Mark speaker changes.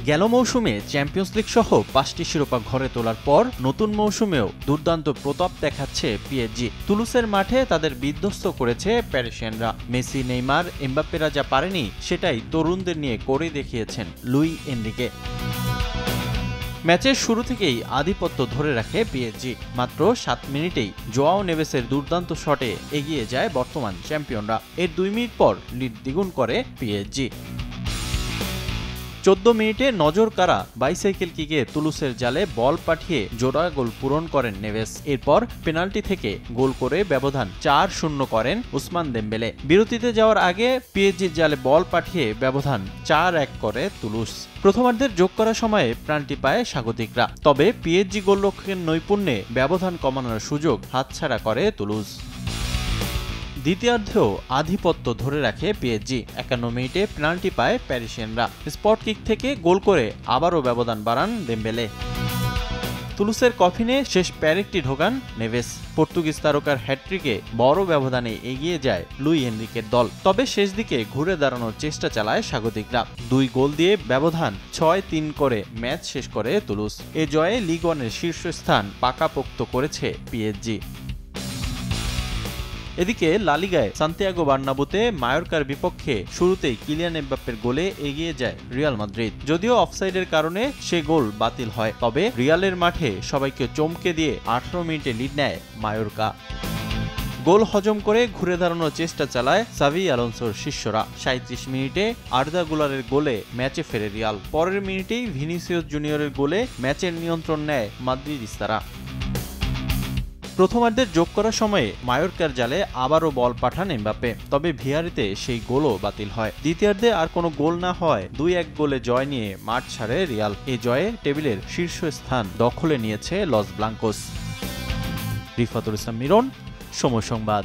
Speaker 1: গেল মৌসুমে champions league সহ ৫টি শিরোপা ঘরে তোলার পর নতুন মৌসুমেও দুর্দান্ত প্রতাপ দেখাচ্ছে পিএসজি। তুলুসের মাঠে তাদের বিধ্বস্ত করেছে প্যারিসিয়ানরা। মেসি, নেইমার, এমবাপ্পেরা যা পারেনি সেটাই তরুণদের নিয়ে করে দেখিয়েছেন লুই এনরিকে। ম্যাচের শুরু থেকেই আধিপত্য ধরে রাখে পিএসজি। মাত্র ৭ মিনিটেই জোয়াও নেভেসের দুর্দান্ত শটে এগিয়ে যায় বর্তমান চ্যাম্পিয়নরা। এর ২ মিনিট পর লিড দ্বিগুণ করে পিএসজি। ১৪ মিনিটে নজর কাড়া বাইসাইকেল কিকে তুলুসের জালে বল পাঠিয়ে জোড়া গোল পূরণ করেন নেভেস। এরপর পেনাল্টি থেকে গোল করে ব্যবধান ৪-০ করেন উসমান দেমবেলে। বিরতিতে যাওয়ার আগে পিএসজির জালে বল পাঠিয়ে ব্যবধান ৪-১ করে তুলুস। প্রথমার্ধের যোগ করার সময়ে প্রাণটি পায় স্বাগতিকরা, তবে পিএসজি গোলরক্ষকের নৈপুণ্যে ব্যবধান কমানোর সুযোগ হাতছাড়া করে তুলুস। দ্বিতীয়ার্ধেও আধিপত্য ধরে রাখে পিএসজি। ৫১ মিনিটে পেনাল্টি পায় প্যারিসিয়ানরা। স্পট কিক থেকে গোল করে আবারও ব্যবধান বাড়ান দেমবেলে। তুলুসের কফিনে শেষ প্যারেকটি ঢোকান নেভেস। পর্তুগিজ তারকার হ্যাট্রিকে বড় ব্যবধানে এগিয়ে যায় লুই এনরিকের দল। তবে শেষ দিকে ঘুরে দাঁড়ানোর চেষ্টা চালায় স্বাগতিকরা। ২ গোল দিয়ে ব্যবধান ৬-৩ করে ম্যাচ শেষ করে তুলুস। এ জয়ে লিগ ওয়ানের শীর্ষস্থান পাকাপোক্ত করেছে পিএসজি। এদিকে লা লিগায় সান্তিয়াগো বার্নাব্যুতে মায়োর্কার বিপক্ষে শুরুতেই কিলিয়ান এমবাপ্পের গোলে এগিয়ে যায় রিয়াল মাদ্রিদ। যদিও অফসাইডের কারণে সে গোল বাতিল হয়, তবে রিয়ালের মাঠে সবাইকে চমকে দিয়ে ১৮ মিনিটে লিড নেয় মায়োর্কা। গোল হজম করে ঘুরে দাঁড়ানোর চেষ্টা চালায় সাভি আলোনসোর শিষ্যরা। ৩৭ মিনিটে আর্দা গুলারের গোলে ম্যাচে ফেরে রিয়াল। পরের মিনিটেই ভিনিসিয়াস জুনিয়রের গোলে ম্যাচের নিয়ন্ত্রণ নেয় মাদ্রিদিস্তারা। প্রথমার্ধের যোগ করার সময়ে মায়োর্কার জালে আবারও বল পাঠান এমবাপ্পে, তবে ভিআরিতে সেই গোলও বাতিল হয়। দ্বিতীয়ার্ধে আর কোনো গোল না হয় ২-১ গোলে জয় নিয়ে মাঠ ছাড়ে রিয়াল। এ জয়ে টেবিলের শীর্ষস্থান দখলে নিয়েছে লস ব্লাঙ্কোস। রিফাতুল ইসলাম মিরন, সময় সংবাদ।